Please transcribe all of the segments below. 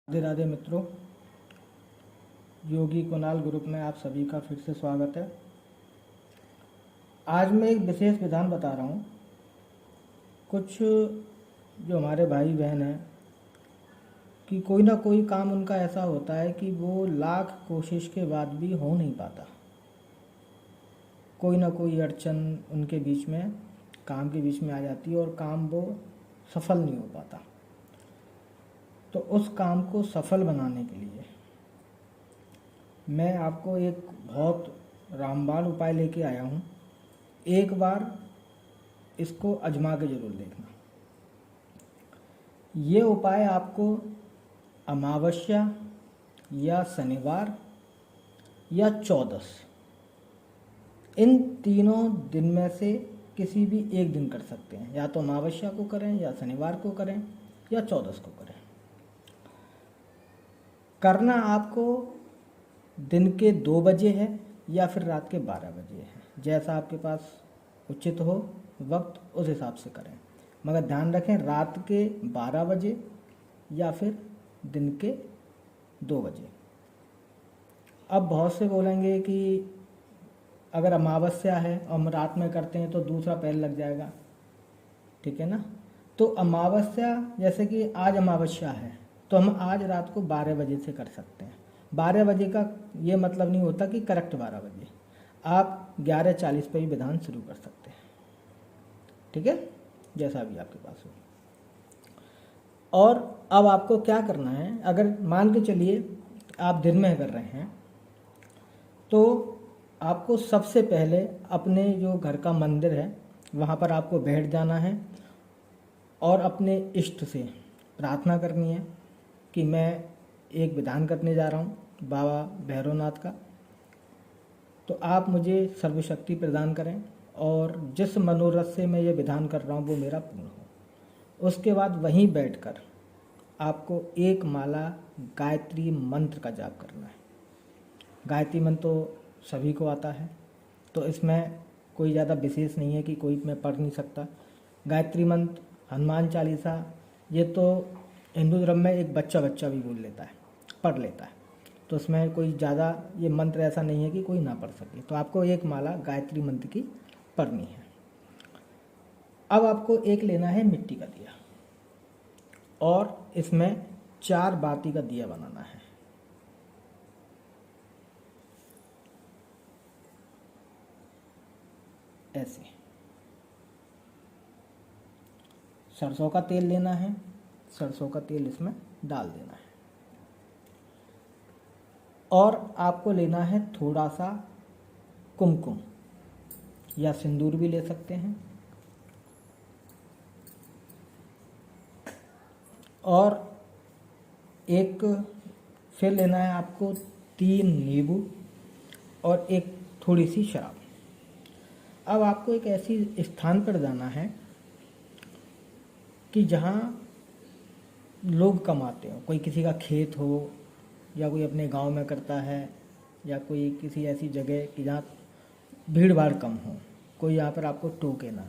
राधे राधे मित्रों, योगी कुणाल ग्रुप में आप सभी का फिर से स्वागत है। आज मैं एक विशेष विधान बता रहा हूँ। कुछ जो हमारे भाई बहन हैं कि कोई ना कोई काम उनका ऐसा होता है कि वो लाख कोशिश के बाद भी हो नहीं पाता। कोई ना कोई अड़चन उनके बीच में, काम के बीच में आ जाती है और काम वो सफल नहीं हो पाता। तो उस काम को सफल बनाने के लिए मैं आपको एक बहुत रामबाण उपाय लेके आया हूँ। एक बार इसको आजमा के ज़रूर देखना। ये उपाय आपको अमावस्या या शनिवार या चौदस, इन तीनों दिन में से किसी भी एक दिन कर सकते हैं। या तो अमावस्या को करें, या शनिवार को करें, या चौदस को करें। करना आपको दिन के 2 बजे है या फिर रात के 12 बजे है, जैसा आपके पास उचित हो वक्त, उस हिसाब से करें। मगर ध्यान रखें, रात के 12 बजे या फिर दिन के 2 बजे। अब बहुत से बोलेंगे कि अगर अमावस्या है और हम रात में करते हैं तो दूसरा पहर लग जाएगा, ठीक है ना। तो अमावस्या, जैसे कि आज अमावस्या है तो हम आज रात को 12 बजे से कर सकते हैं। 12 बजे का ये मतलब नहीं होता कि करेक्ट 12 बजे, आप 11:40 पे ही विधान शुरू कर सकते हैं, ठीक है, जैसा भी आपके पास हो। और अब आपको क्या करना है, अगर मान के चलिए आप दिन में कर रहे हैं तो आपको सबसे पहले अपने जो घर का मंदिर है वहाँ पर आपको बैठ जाना है और अपने इष्ट से प्रार्थना करनी है कि मैं एक विधान करने जा रहा हूँ बाबा भैरवनाथ का, तो आप मुझे सर्वशक्ति प्रदान करें और जिस मनोरथ से मैं ये विधान कर रहा हूँ वो मेरा पूर्ण हो। उसके बाद वहीं बैठकर आपको एक माला गायत्री मंत्र का जाप करना है। गायत्री मंत्र तो सभी को आता है, तो इसमें कोई ज़्यादा विशेष नहीं है कि कोई मैं पढ़ नहीं सकता। गायत्री मंत्र, हनुमान चालीसा, ये तो हिंदू धर्म में एक बच्चा भी बोल लेता है, पढ़ लेता है। तो इसमें कोई ज़्यादा ये मंत्र ऐसा नहीं है कि कोई ना पढ़ सके। तो आपको एक माला गायत्री मंत्र की पढ़नी है। अब आपको एक लेना है मिट्टी का दिया और इसमें 4 बाती का दिया बनाना है। ऐसे सरसों का तेल लेना है, सरसों का तेल इसमें डाल देना है। और आपको लेना है थोड़ा सा कुमकुम या सिंदूर भी ले सकते हैं। और एक फिर लेना है आपको 3 नींबू और एक थोड़ी सी शराब। अब आपको एक ऐसी स्थान पर जाना है कि जहाँ लोग कमाते हो, कोई किसी का खेत हो या कोई अपने गांव में करता है या कोई किसी ऐसी जगह कि जहाँ भीड़ भाड़ कम हो, कोई यहाँ पर आपको टोके ना,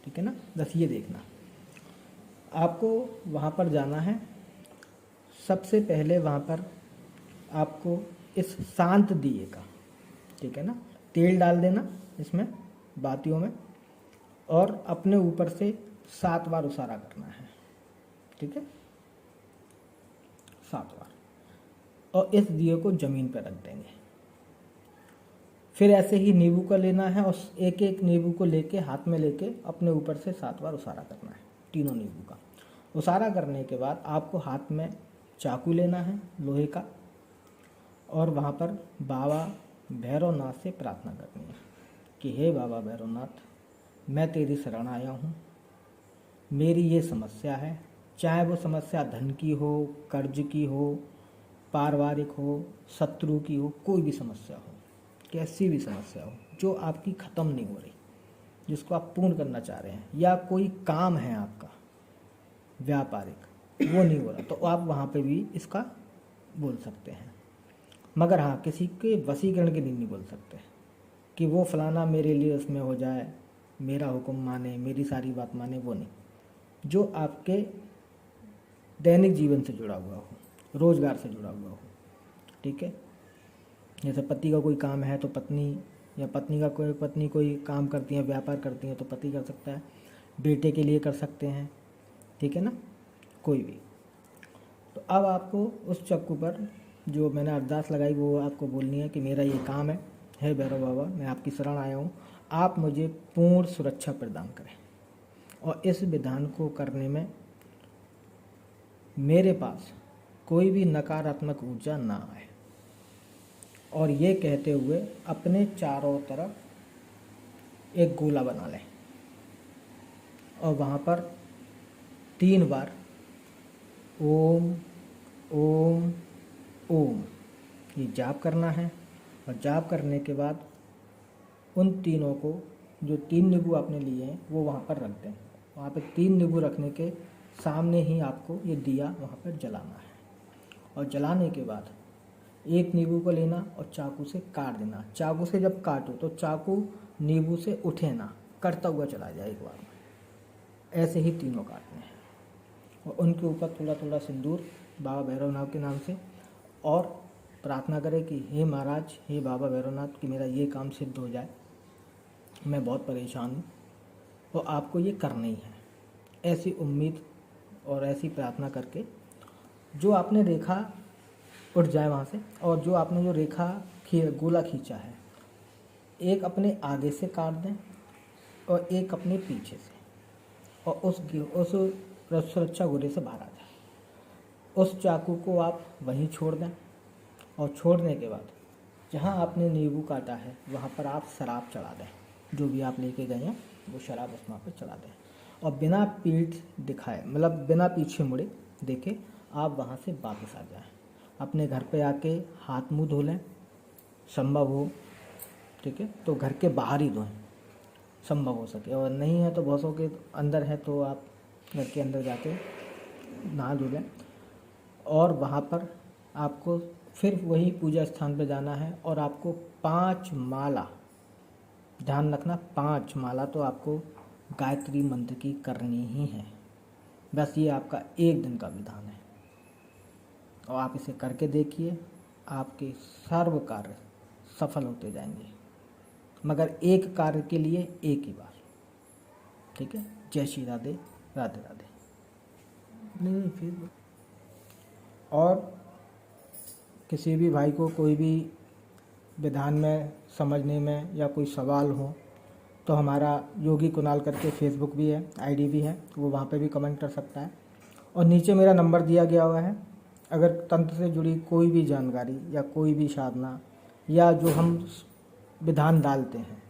ठीक है ना। बस ये देखना, आपको वहाँ पर जाना है। सबसे पहले वहाँ पर आपको इस शांत दिए का, ठीक है ना, तेल डाल देना इसमें बातियों में और अपने ऊपर से 7 बार उसारा करना है, ठीक है, 7 बार। और इस दिए को ज़मीन पर रख देंगे। फिर ऐसे ही नींबू का लेना है और एक एक नींबू को लेके हाथ में लेके अपने ऊपर से 7 बार उसारा करना है, तीनों नींबू का। उसारा करने के बाद आपको हाथ में चाकू लेना है लोहे का और वहाँ पर बाबा भैरवनाथ से प्रार्थना करनी है कि हे बाबा भैरवनाथ, मैं तेरी शरण आया हूँ, मेरी ये समस्या है, चाहे वो समस्या धन की हो, कर्ज की हो, पारिवारिक हो, शत्रु की हो, कोई भी समस्या हो, कैसी भी समस्या हो जो आपकी ख़त्म नहीं हो रही, जिसको आप पूर्ण करना चाह रहे हैं, या कोई काम है आपका व्यापारिक वो नहीं हो रहा, तो आप वहाँ पे भी इसका बोल सकते हैं। मगर हाँ, किसी के वशीकरण के लिए नहीं बोल सकते कि वो फलाना मेरे लिए उसमें हो जाए, मेरा हुक्म माने, मेरी सारी बात माने, वो नहीं। जो आपके दैनिक जीवन से जुड़ा हुआ हो रोज़गार से जुड़ा हुआ हो, ठीक है। जैसे पति का कोई काम है तो पत्नी, या पत्नी कोई काम करती है, व्यापार करती है तो पति कर सकता है, बेटे के लिए कर सकते हैं, ठीक है ना, कोई भी। तो अब आपको उस चक्कू पर जो मैंने अरदास लगाई वो आपको बोलनी है कि मेरा ये काम है, हे भैरव बाबा मैं आपकी शरण आया हूँ, आप मुझे पूर्ण सुरक्षा प्रदान करें और इस विधान को करने में मेरे पास कोई भी नकारात्मक ऊर्जा ना आए। और ये कहते हुए अपने चारों तरफ एक गोला बना लें और वहाँ पर 3 बार ओम ओम ओम ये जाप करना है। और जाप करने के बाद उन तीनों को, जो 3 नींबू आपने लिए हैं वो वहाँ पर रख दें। वहाँ पर 3 नींबू रखने के सामने ही आपको ये दिया वहाँ पर जलाना है। और जलाने के बाद एक नींबू को लेना और चाकू से काट देना। चाकू से जब काटो तो चाकू नींबू से उठे ना, कटता हुआ चला जाए एक बार में। ऐसे ही तीनों काटने हैं और उनके ऊपर थोड़ा थोड़ा सिंदूर बाबा भैरवनाथ के नाम से, और प्रार्थना करें कि हे महाराज, हे बाबा भैरवनाथ, कि मेरा ये काम सिद्ध हो जाए, मैं बहुत परेशान हूँ। तो आपको ये करना ही है, ऐसी उम्मीद और ऐसी प्रार्थना करके जो आपने रेखा उठ जाए वहाँ से। और जो आपने जो रेखा गोला खींचा है, एक अपने आगे से काट दें और एक अपने पीछे से, और उस सुरक्षा गोले से बाहर आ जाए। उस चाकू को आप वहीं छोड़ दें और छोड़ने के बाद जहाँ आपने नींबू काटा है वहाँ पर आप शराब चढ़ा दें। जो भी आप लेके गए हैं वो शराब उस वहाँ पर चढ़ा दें और बिना पीठ दिखाए, मतलब बिना पीछे मुड़े देखे आप वहाँ से वापस आ जाएं। अपने घर पे आके हाथ मुंह धो लें, संभव हो, ठीक है, तो घर के बाहर ही धोएं संभव हो सके, और नहीं है तो भौसों के अंदर है तो आप घर के अंदर जाके नहा धो लें। और वहाँ पर आपको फिर वही पूजा स्थान पे जाना है और आपको 5 माला, ध्यान रखना 5 माला तो आपको गायत्री मंत्र की करनी ही है। बस ये आपका 1 दिन का विधान है और आप इसे करके देखिए, आपके सर्व कार्य सफल होते जाएंगे, मगर एक कार्य के लिए एक ही बार, ठीक है। जय श्री राधे, राधे राधे। नहीं फिर और किसी भी भाई को कोई भी विधान में समझने में या कोई सवाल हो तो हमारा योगी कुणाल करके फेसबुक भी है, आईडी भी है, वो वहाँ पे भी कमेंट कर सकता है। और नीचे मेरा नंबर दिया गया हुआ है, अगर तंत्र से जुड़ी कोई भी जानकारी या कोई भी साधना या जो हम विधान डालते हैं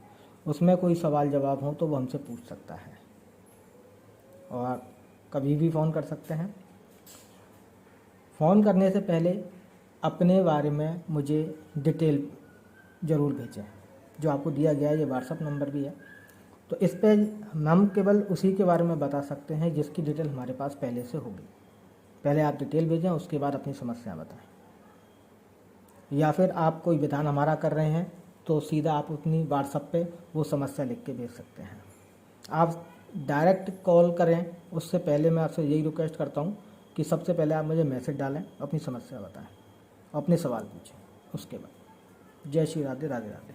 उसमें कोई सवाल जवाब हो तो वो हमसे पूछ सकता है और आप कभी भी फ़ोन कर सकते हैं। फ़ोन करने से पहले अपने बारे में मुझे डिटेल ज़रूर भेजें, जो आपको दिया गया है, ये व्हाट्सअप नंबर भी है। तो इस पर हम केवल उसी के बारे में बता सकते हैं जिसकी डिटेल हमारे पास पहले से होगी। पहले आप डिटेल भेजें, उसके बाद अपनी समस्या बताएं। या फिर आप कोई विधान हमारा कर रहे हैं तो सीधा आप अपनी व्हाट्सएप पे वो समस्या लिख के भेज सकते हैं। आप डायरेक्ट कॉल करें उससे पहले मैं आपसे यही रिक्वेस्ट करता हूँ कि सबसे पहले आप मुझे मैसेज डालें, अपनी समस्या बताएं, अपने सवाल पूछें, उसके बाद। जय श्री राधे, राधे राधे।